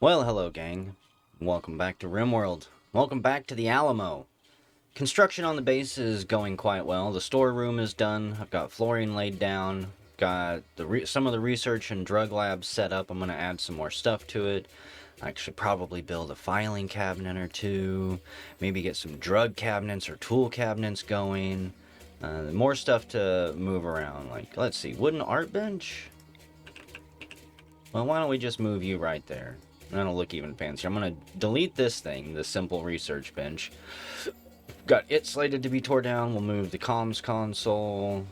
Well, hello gang. Welcome back to Rimworld. Welcome back to the Alamo. Construction on the base is going quite well. The storeroom is done. I've got flooring laid down. Got some of the research and drug labs set up. I'm going to add some more stuff to it. I should probably build a filing cabinet or two. Maybe get some drug cabinets or tool cabinets going. More stuff to move around. Like, let's see, wooden art bench? Well, why don't we just move you right there? That'll look even fancier. I'm going to delete this thing, the simple research bench. Got it slated to be tore down. We'll move the comms console.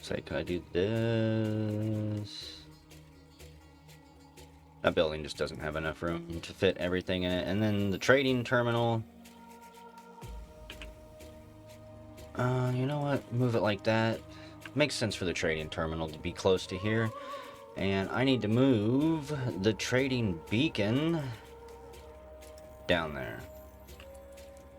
Say, can I do this? That building just doesn't have enough room to fit everything in it. And then the trading terminal. You know what? Move it like that. Makes sense for the trading terminal to be close to here. And I need to move the trading beacon down there.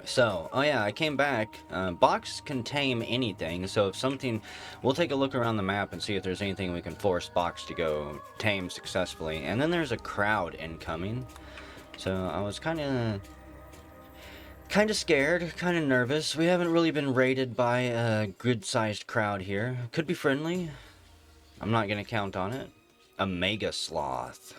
So, oh yeah, I came back. Box can tame anything, so if something... We'll take a look around the map and see if there's anything we can force Box to go tame successfully. And then there's a crowd incoming. So I was kind of scared, kind of nervous. We haven't really been raided by a good-sized crowd here. Could be friendly. I'm not going to count on it. A mega sloth.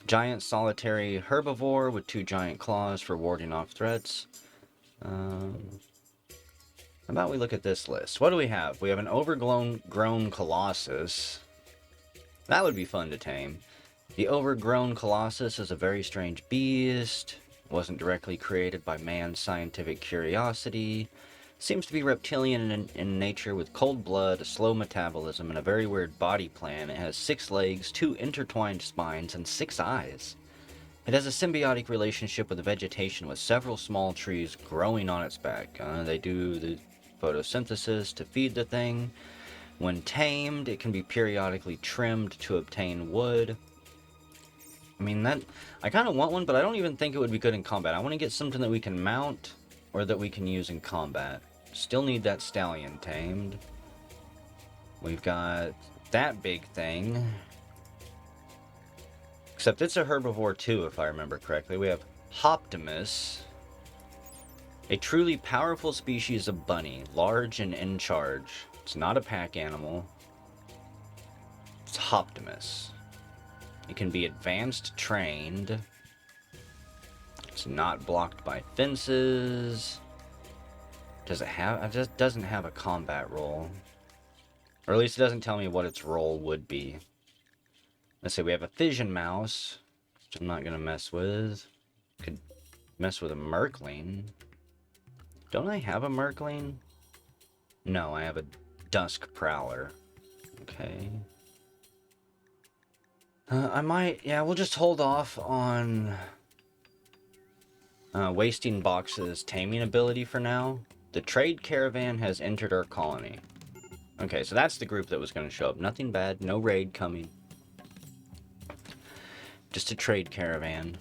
Giant solitary herbivore with 2 giant claws for warding off threats. How about we look at this list? What do we have? We have an overgrown colossus. That would be fun to tame. The overgrown colossus is a very strange beast. Wasn't directly created by man's scientific curiosity. Seems to be reptilian in nature with cold blood, a slow metabolism, and a very weird body plan. It has 6 legs, 2 intertwined spines, and 6 eyes. It has a symbiotic relationship with the vegetation with several small trees growing on its back. They do the photosynthesis to feed the thing. When tamed, it can be periodically trimmed to obtain wood. I mean, I kind of want one, but I don't even think it would be good in combat. I want to get something that we can mount or that we can use in combat. Still need that stallion tamed. We've got that big thing. Except it's a herbivore too, if I remember correctly. We have Hoptimus. A truly powerful species of bunny, large and in charge. It's not a pack animal. It's Hoptimus. It can be advanced trained. It's not blocked by fences. Does it have... It just doesn't have a combat role. Or at least it doesn't tell me what its role would be. Let's see, we have a fission mouse, which I'm not going to mess with. Could mess with a Mechlink. Don't I have a Mechlink? No, I have a dusk prowler. Okay. I might... Yeah, we'll just hold off on... wasting Box's taming ability for now. The trade caravan has entered our colony. Okay, so that's the group that was going to show up. Nothing bad, no raid coming. Just a trade caravan.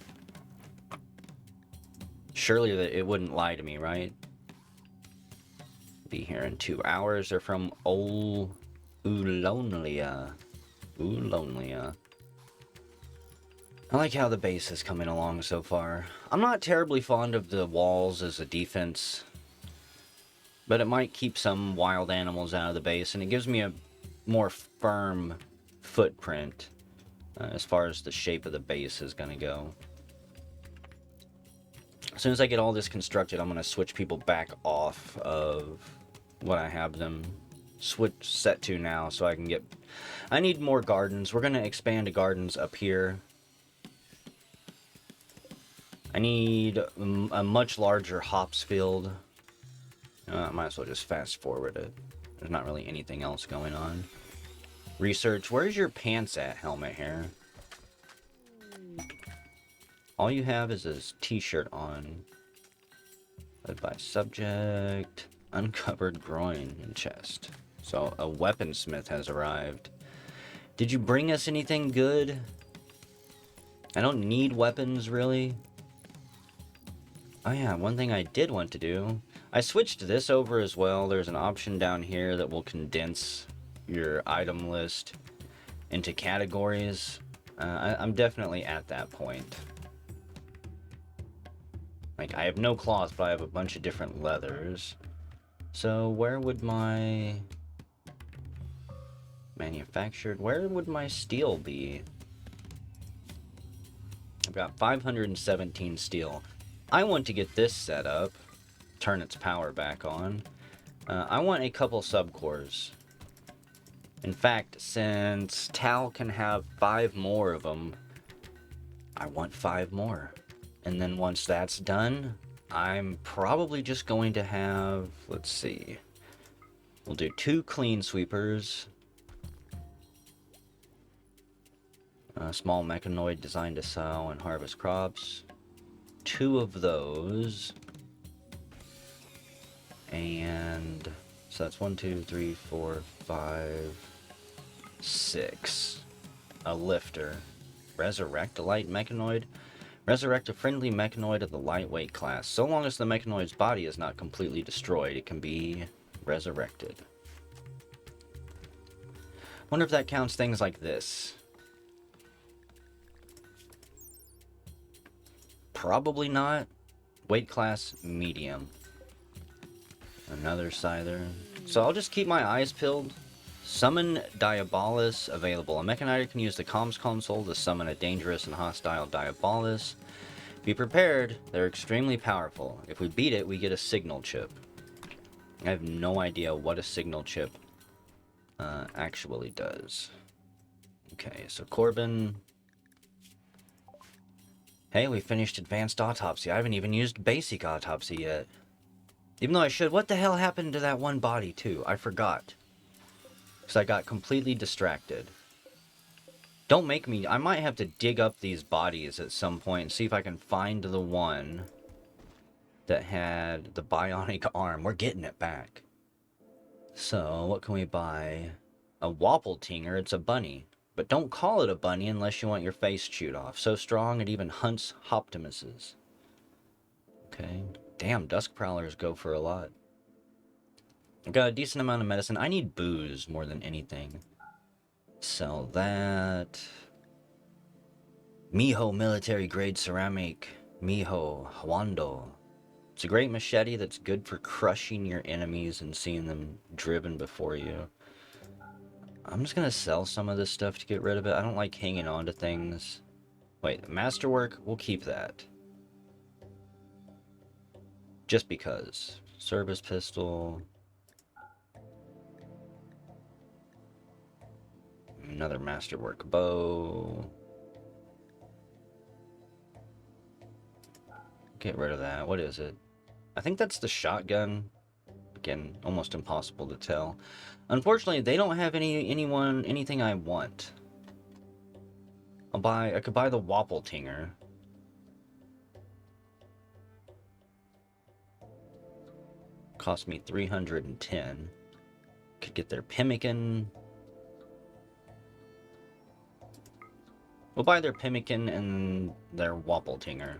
Surely it wouldn't lie to me, right? Be here in 2 hours. They're from Oulonia. Oulonia. I like how the base is coming along so far. I'm not terribly fond of the walls as a defense, but it might keep some wild animals out of the base, and it gives me a more firm footprint as far as the shape of the base is going to go. As soon as I get all this constructed, I'm going to switch people back off of what I have them set to now, so I can get... I need more gardens. We're going to expand the gardens up here. I need a much larger hops field. I might as well just fast forward it. There's not really anything else going on. Research. Where's your pants at, helmet hair? All you have is this t-shirt on. Led by subject. Uncovered groin and chest. So a weaponsmith has arrived. Did you bring us anything good? I don't need weapons, really. Oh yeah, one thing I did want to do. I switched this over as well. There's an option down here that will condense your item list. into categories. I'm definitely at that point. Like, I have no cloth, but I have a bunch of different leathers. So where would my manufactured, where would my steel be? I've got 517 steel. I want to get this set up, turn its power back on. I want a couple subcores. In fact, since Tal can have 5 more of them, I want 5 more. And then once that's done, I'm probably just going to have, let's see, we'll do 2 clean sweepers, a small mechanoid designed to sow and harvest crops, 2 of those, and so that's 1, 2, 3, 4, 5, 6. A lifter. Resurrect a light mechanoid. Resurrect a friendly mechanoid of the lightweight class. So long as the mechanoid's body is not completely destroyed, it can be resurrected. Wonder if that counts things like this. Probably not. Weight class, medium. Another scyther. So I'll just keep my eyes peeled. Summon Diabolus available. A mechanider can use the comms console to summon a dangerous and hostile Diabolus. Be prepared, they're extremely powerful. If we beat it, we get a signal chip. I have no idea what a signal chip actually does. Okay, so Corbin. Hey, we finished Advanced Autopsy. I haven't even used Basic Autopsy yet. Even though I should. What the hell happened to that one body, too? I forgot. Because I got completely distracted. Don't make me... I might have to dig up these bodies at some point and see if I can find the one that had the bionic arm. We're getting it back. So, what can we buy? A Wappletinger. It's a bunny. But don't call it a bunny unless you want your face chewed off. So strong it even hunts Hoptimuses. Okay. Damn, Dusk Prowlers go for a lot. I've got a decent amount of medicine. I need booze more than anything. Sell that. Miho military grade ceramic. Miho Hwando. It's a great machete that's good for crushing your enemies and seeing them driven before you. I'm just gonna sell some of this stuff to get rid of it. I don't like hanging on to things. Wait, masterwork? We'll keep that. Just because. Service pistol. Another masterwork bow. Get rid of that. What is it? I think that's the shotgun. Again, almost impossible to tell. Unfortunately, they don't have anything I want. I could buy the Wappletinger. Cost me 310. Could get their pemmican. We'll buy their pemmican and their Wappletinger.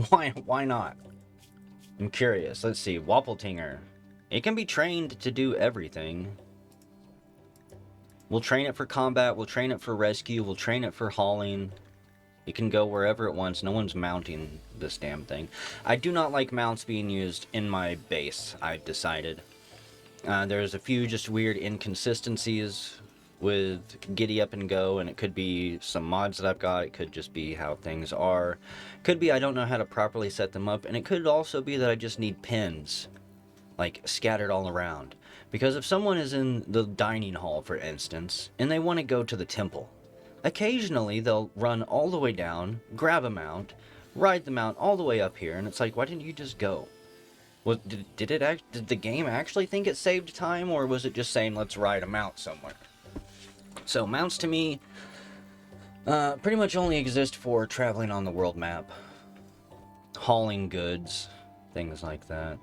Why not? I'm curious. Let's see. Wappletinger. It can be trained to do everything. We'll train it for combat. We'll train it for rescue. We'll train it for hauling. It can go wherever it wants. No one's mounting this damn thing. I do not like mounts being used in my base, I've decided. There's a few just weird inconsistencies with Giddy Up and Go, and it could be some mods that I've got. It could just be how things are. Could be I don't know how to properly set them up, and it could also be that I just need pins, like, scattered all around. Because if someone is in the dining hall, for instance, and they want to go to the temple, occasionally they'll run all the way down, grab a mount, ride the mount all the way up here, and it's like, why didn't you just go? Well, did the game actually think it saved time, or was it just saying, let's ride a mount somewhere? So, mounts to me pretty much only exist for traveling on the world map, hauling goods, things like that.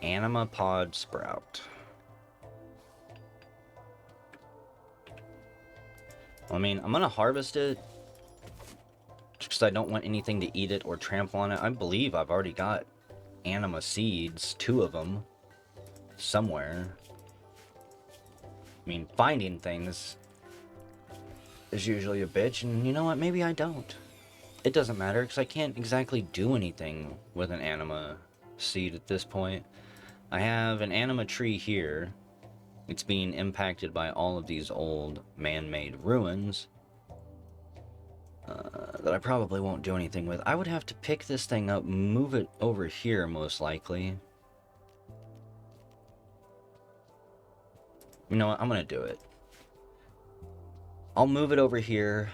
Anima Pod Sprout. I mean, I'm gonna harvest it just because I don't want anything to eat it or trample on it. I believe I've already got anima seeds, 2 of them, somewhere. I mean, finding things is usually a bitch, and you know what? Maybe I don't. It doesn't matter, because I can't exactly do anything with an anima seed at this point. I have an anima tree here. It's being impacted by all of these old man-made ruins that I probably won't do anything with. I would have to pick this thing up, move it over here, most likely. You know what? I'm going to do it. I'll move it over here.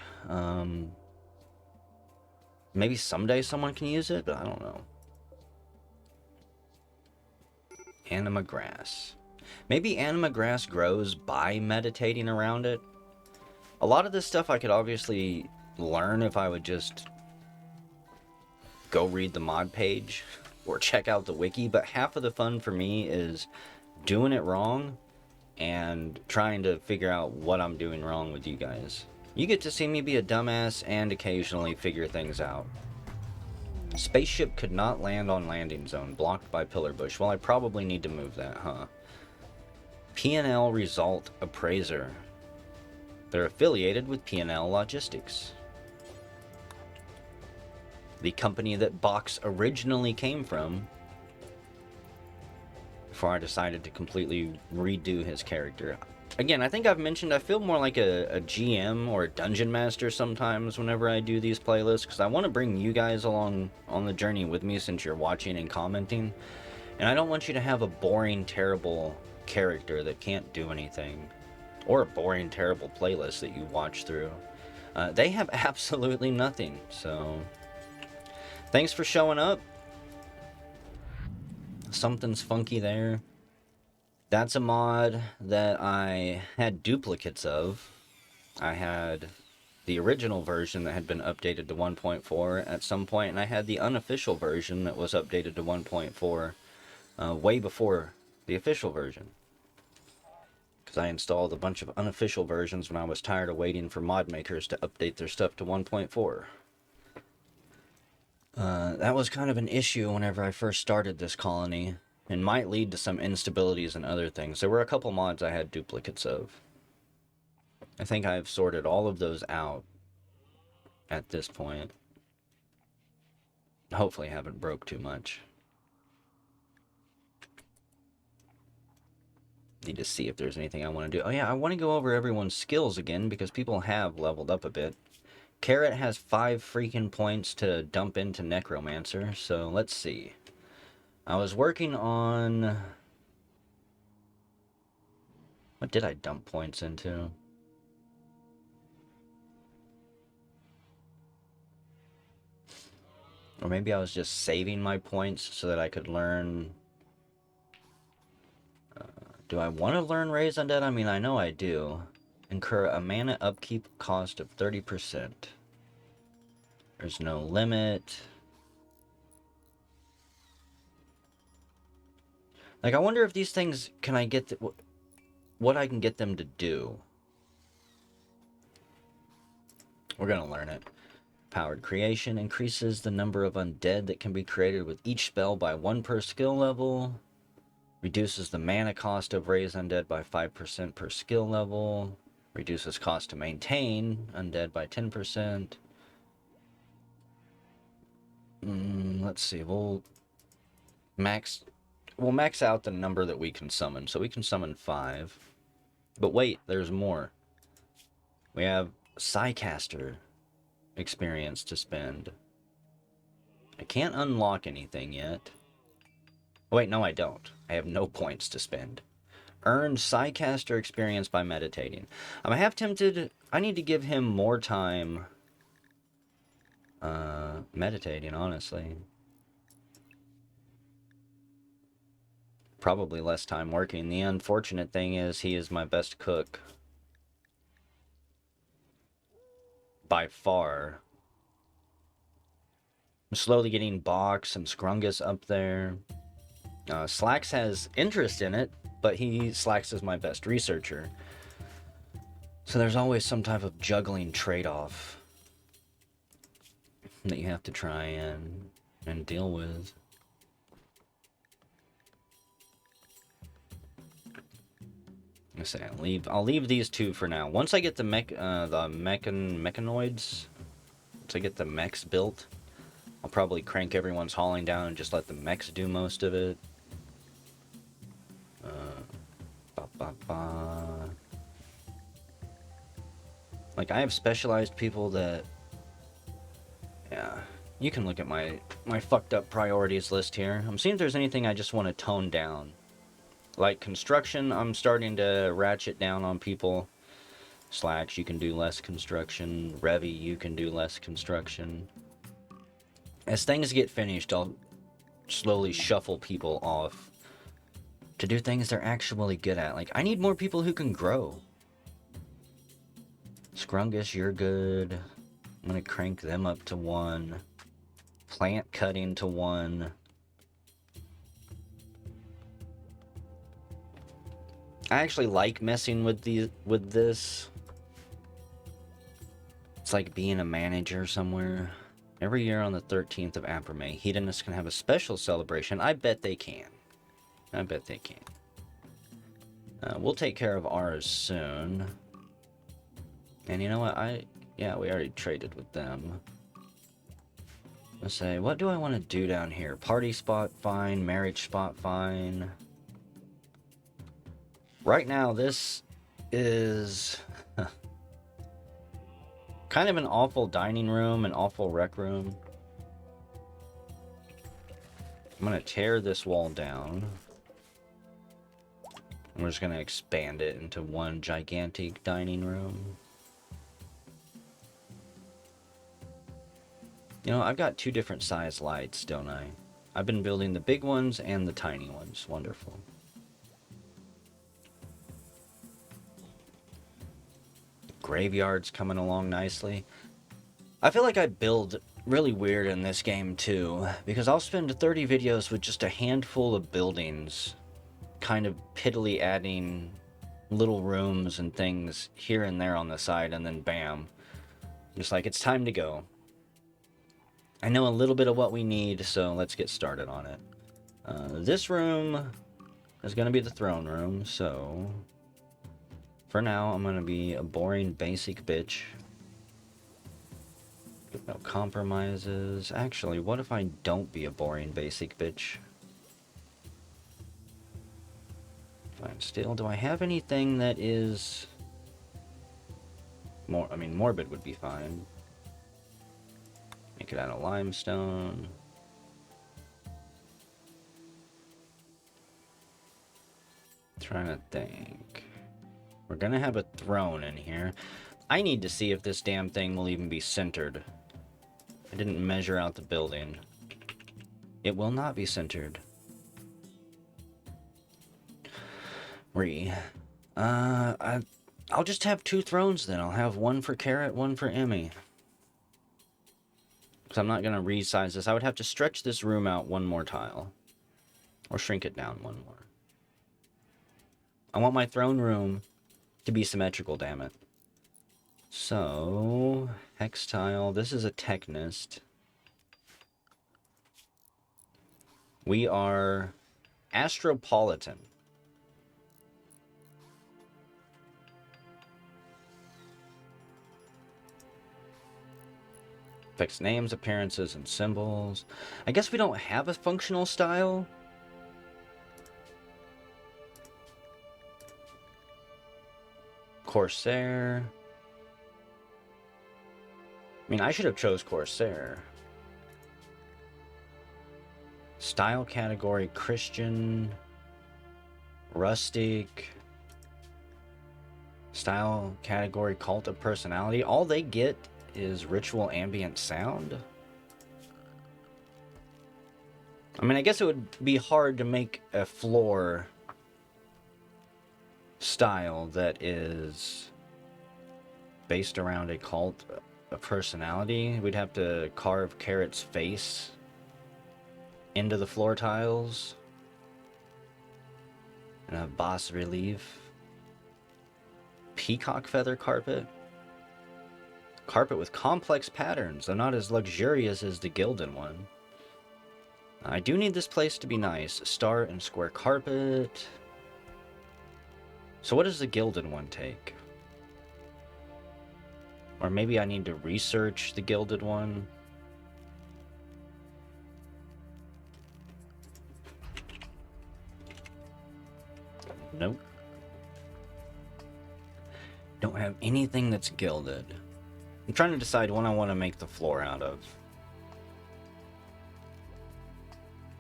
Maybe someday someone can use it, but I don't know. Anima grass. Maybe anima grass grows by meditating around it. A lot of this stuff I could obviously learn if I would just go read the mod page or check out the wiki, but half of the fun for me is doing it wrong and trying to figure out what I'm doing wrong with you guys. You get to see me be a dumbass and occasionally figure things out. Spaceship could not land on landing zone, blocked by pillar bush. Well, I probably need to move that, huh? P&L Result Appraiser. They're affiliated with P&L Logistics, the company that Box originally came from before I decided to completely redo his character. Again, I think I've mentioned I feel more like a GM or a dungeon master sometimes whenever I do these playlists, because I want to bring you guys along on the journey with me since you're watching and commenting. And I don't want you to have a boring, terrible character that can't do anything, or a boring, terrible playlist that you watch through. They have absolutely nothing, so thanks for showing up. Something's funky there. That's a mod that I had duplicates of. I had the original version that had been updated to 1.4 at some point, and I had the unofficial version that was updated to 1.4 way before the official version. Because I installed a bunch of unofficial versions when I was tired of waiting for mod makers to update their stuff to 1.4. That was kind of an issue whenever I first started this colony, and might lead to some instabilities and other things. There were a couple mods I had duplicates of. I think I've sorted all of those out at this point. Hopefully I haven't broke too much. Need to see if there's anything I want to do. Oh yeah, I want to go over everyone's skills again, because people have leveled up a bit. Carrot has 5 freaking points to dump into Necromancer, so let's see. I was working on... What did I dump points into? Or maybe I was just saving my points so that I could learn... do I want to learn Raise Undead? I mean, I know I do. Incur a mana upkeep cost of 30%. There's no limit. Like, I wonder if these things, can I get... what I can get them to do. We're gonna learn it. Powered creation increases the number of undead that can be created with each spell by 1 per skill level. Reduces the mana cost of Raise Undead by 5% per skill level. Reduces cost to maintain undead by 10%. Let's see, we'll max out the number that we can summon. So we can summon 5. But wait, there's more. We have Psycaster experience to spend. I can't unlock anything yet. Oh, wait, no I don't. I have no points to spend. Earned Psycaster experience by meditating. I'm half tempted. I need to give him more time meditating, honestly. Probably less time working. The unfortunate thing is he is my best cook. By far. I'm slowly getting Box and Scrungus up there. Slacks has interest in it, but Slacks is my best researcher. So there's always some type of juggling trade-off that you have to try and deal with. Let's say I'll leave these two for now. Once I get the mechanoids, once I get the mechs built, I'll probably crank everyone's hauling down and just let the mechs do most of it. Like, I have specialized people that... Yeah, you can look at my fucked up priorities list here. I'm seeing if there's anything I just want to tone down. Like construction, I'm starting to ratchet down on people. Slacks, you can do less construction. Revy, you can do less construction. As things get finished, I'll slowly shuffle people off to do things they're actually good at. Like, I need more people who can grow. Scrungus, you're good. I'm gonna crank them up to 1. Plant cutting to 1. I actually like messing with this. It's like being a manager somewhere. Every year on the 13th of April, Hedonists can have a special celebration. I bet they can. I bet they can. We'll take care of ours soon. And you know what? Yeah, we already traded with them. Let's say, what do I want to do down here? Party spot, fine. Marriage spot, fine. Right now, this is kind of an awful dining room, an awful rec room. I'm going to tear this wall down. We're just going to expand it into one gigantic dining room. You know, I've got 2 different size lights, don't I? I've been building the big ones and the tiny ones. Wonderful. Graveyard's coming along nicely. I feel like I build really weird in this game too, because I'll spend 30 videos with just a handful of buildings, kind of piddly adding little rooms and things here and there on the side, and then bam. Just like, it's time to go. I know a little bit of what we need, so let's get started on it. This room is going to be the throne room, so... For now, I'm going to be a boring, basic bitch. No compromises. Actually, what if I don't be a boring, basic bitch? Fine, still, do I have anything that is... more? I mean, morbid would be fine. Make it out of limestone. Trying to think. We're gonna have a throne in here. I need to see if this damn thing will even be centered. I didn't measure out the building. It will not be centered. I'll just have 2 thrones then. I'll have one for Carrot, one for Emmy. Because I'm not gonna resize this. I would have to stretch this room out 1 more tile. Or shrink it down 1 more. I want my throne room to be symmetrical, damn it. So, hex tile. This is a Technist. We are Astropolitan. Affects names, appearances, and symbols. I guess we don't have a functional style. Corsair. I mean, I should have chose Corsair. Style category, Christian. Rustic. Style category, Cult of Personality. All they get is ritual ambient sound. I mean, I guess it would be hard to make a floor style that is based around a cult of personality. We'd have to carve Carrot's face into the floor tiles and a bas relief. Peacock feather carpet. Carpet with complex patterns, though not as luxurious as the Gildan one. I do need this place to be nice. Star and square carpet. So what does the gilded one take? Or maybe I need to research the gilded one. Nope. Don't have anything that's gilded. I'm trying to decide what I want to make the floor out of.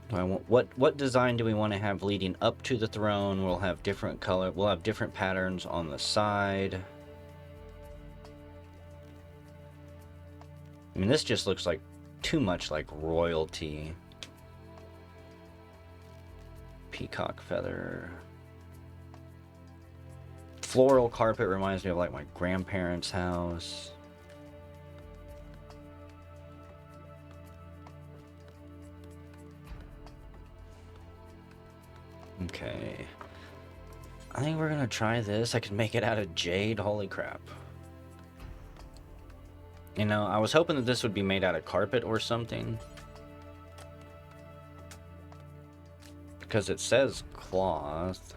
Do I want, what design do we want to have leading up to the throne? We'll have different color. We'll have different patterns on the side. I mean, this just looks like too much like royalty. Peacock feather. Floral carpet reminds me of like my grandparents' house. Okay. I think we're gonna try this. I can make it out of jade. Holy crap. You know, I was hoping that this would be made out of carpet or something. Because it says cloth.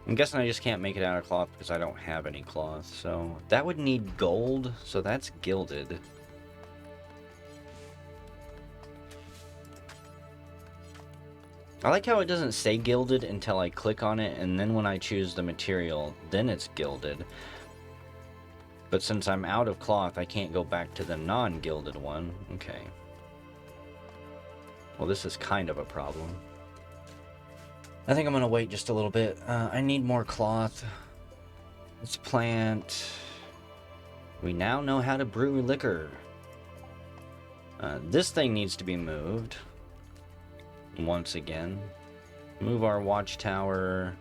I'm guessing I just can't make it out of cloth because I don't have any cloth. So that would need gold. So that's gilded. I like how it doesn't say gilded until I click on it, and then when I choose the material, then it's gilded. But since I'm out of cloth, I can't go back to the non-gilded one. Okay. Well, this is kind of a problem. I think I'm gonna wait just a little bit. I need more cloth. Let's plant. We now know how to brew liquor. This thing needs to be moved. Once again. Move our watchtower.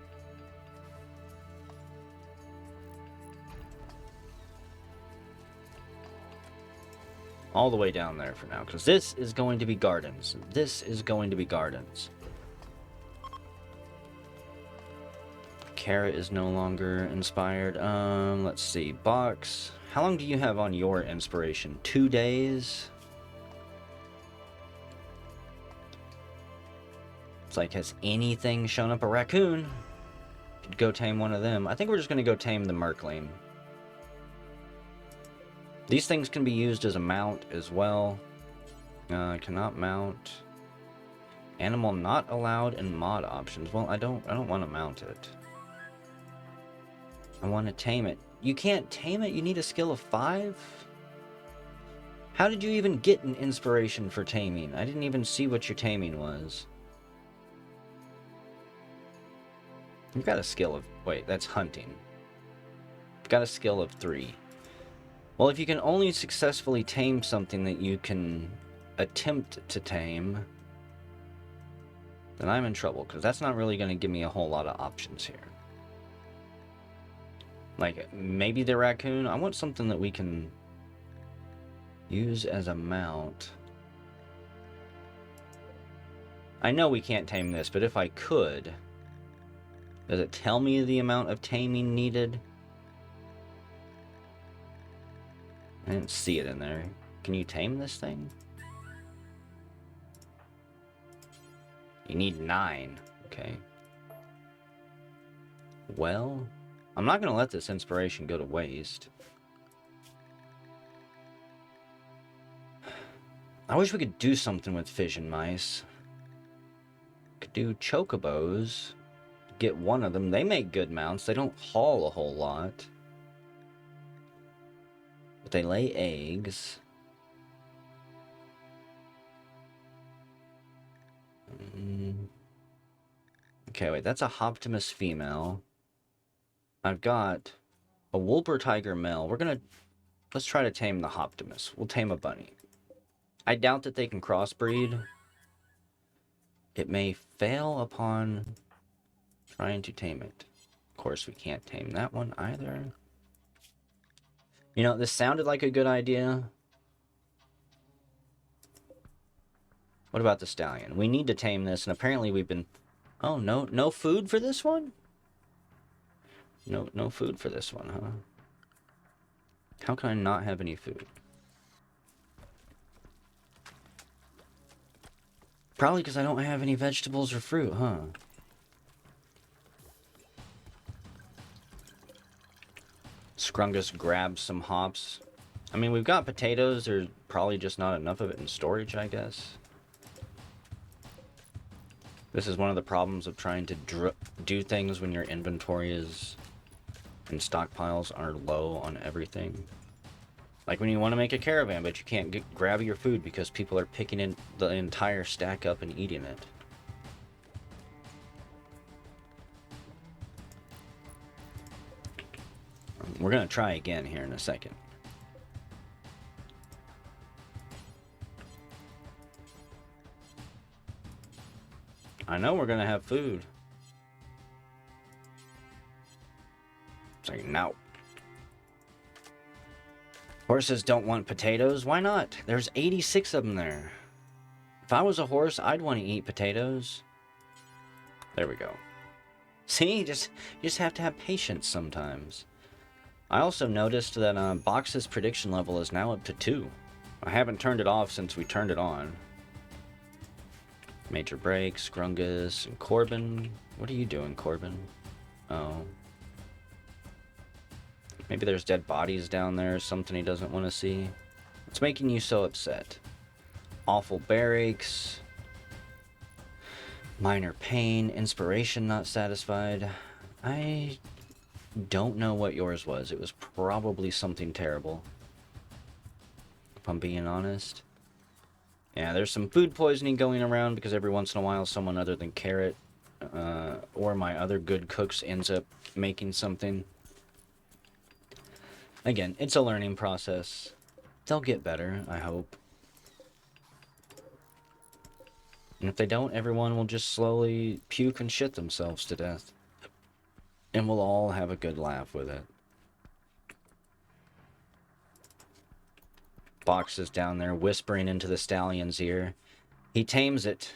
All the way down there for now, because this is going to be gardens. This is going to be gardens. Carrot is no longer inspired. Let's see. Box. How long do you have on your inspiration? 2 days? It's like, has anything shown up? A raccoon? Could go tame one of them. I think we're just going to go tame the Mechlink. These things can be used as a mount as well. Cannot mount. Animal not allowed in mod options. Well, I don't want to mount it. I want to tame it. You can't tame it? You need a skill of 5? How did you even get an inspiration for taming? I didn't even see what your taming was. You've got a skill of... Wait, that's hunting. You've got a skill of 3. Well, if you can only successfully tame something that you can attempt to tame, then I'm in trouble, because that's not really going to give me a whole lot of options here. Like, maybe the raccoon. I want something that we can use as a mount. I know we can't tame this, but if I could... Does it tell me the amount of taming needed? I didn't see it in there. Can you tame this thing? You need 9. Okay. Well, I'm not going to let this inspiration go to waste. I wish we could do something with fission mice. Could do chocobos. Get one of them. They make good mounts. They don't haul a whole lot. But they lay eggs. Okay, wait. That's a Hoptimus female. I've got a Wolper Tiger male. Let's try to tame the Hoptimus. We'll tame a bunny. I doubt that they can crossbreed. It may fail upon trying to tame it. Of course, we can't tame that one either. You know, this sounded like a good idea. What about the stallion? We need to tame this, and apparently we've been... Oh, no food for this one? No food for this one, huh? How can I not have any food? Probably because I don't have any vegetables or fruit, huh? Scrungus grabs some hops. I mean, we've got potatoes. There's probably just not enough of it in storage, I guess. This is one of the problems of trying to do things when your inventory is and stockpiles are low on everything. Like when you want to make a caravan, but you can't grab your food because people are picking in the entire stack up and eating it. We're going to try again here in a second. I know we're going to have food. It's like, no. Horses don't want potatoes. Why not? There's 86 of them there. If I was a horse, I'd want to eat potatoes. There we go. See, you just have to have patience sometimes. I also noticed that Box's prediction level is now up to 2. I haven't turned it off since we turned it on. Major Break, Scrungus, and Corbin. What are you doing, Corbin? Oh. Maybe there's dead bodies down there, something he doesn't want to see. What's making you so upset? Awful barracks. Minor pain. Inspiration not satisfied. I don't know what yours was. It was probably something terrible, if I'm being honest. Yeah, there's some food poisoning going around because every once in a while someone other than Carrot or my other good cooks ends up making something. Again, it's a learning process. They'll get better, I hope. And if they don't, everyone will just slowly puke and shit themselves to death. And we'll all have a good laugh with it. Box is down there whispering into the stallion's ear. He tames it.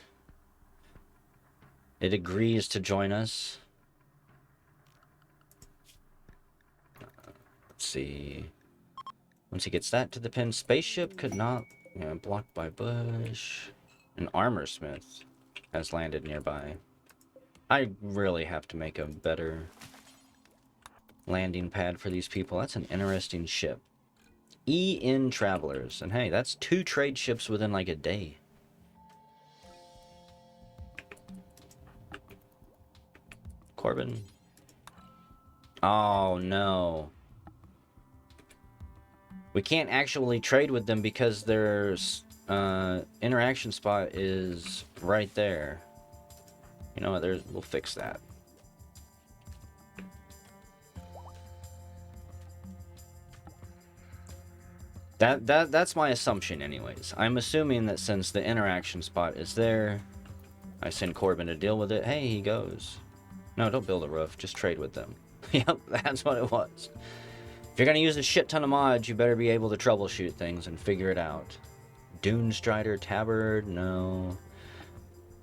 It agrees to join us. Let's see. Once he gets that to the pen, spaceship could not... Yeah, blocked by bush. An armor smith has landed nearby. I really have to make a better landing pad for these people. That's an interesting ship. EN Travelers. And hey, that's 2 trade ships within like a day. Corbin. Oh no. We can't actually trade with them because their interaction spot is right there. You know what, we'll fix that. That's my assumption anyways. I'm assuming that since the interaction spot is there, I send Corbin to deal with it. Hey, he goes. No, don't build a roof, just trade with them. Yep, that's what it was. If you're gonna use a shit ton of mods, you better be able to troubleshoot things and figure it out. Dune Strider Tabard, no.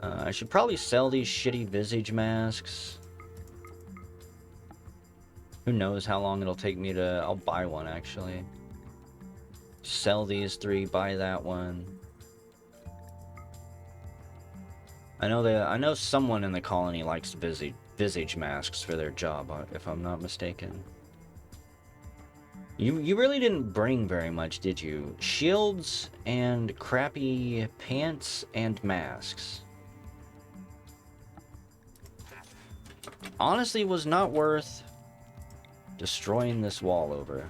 I should probably sell these shitty visage masks. Who knows how long it'll take me to... I'll buy one, actually. Sell these 3, buy that one. I know someone in the colony likes visage masks for their job, if I'm not mistaken. You really didn't bring very much, did you? Shields and crappy pants and masks. Honestly, was not worth destroying this wall over.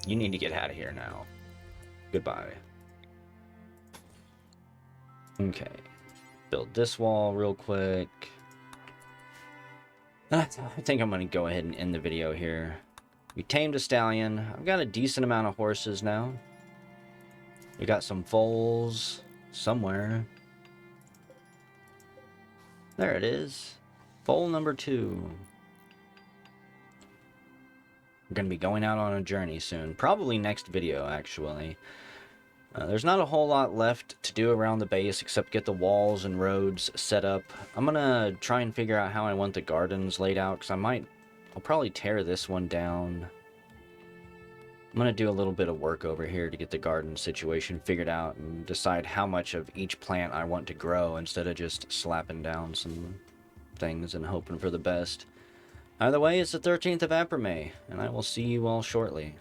You need to get out of here now. Goodbye. Okay. Build this wall real quick. I think I'm going to go ahead and end the video here. We tamed a stallion. I've got a decent amount of horses now. We got some foals somewhere. There it is. Foal number 2. We're going to be going out on a journey soon. Probably next video, actually. There's not a whole lot left to do around the base except get the walls and roads set up. I'm going to try and figure out how I want the gardens laid out, because I'll probably tear this one down. I'm going to do a little bit of work over here to get the garden situation figured out and decide how much of each plant I want to grow instead of just slapping down some things and hoping for the best. Either way, it's the 13th of April, and I will see you all shortly.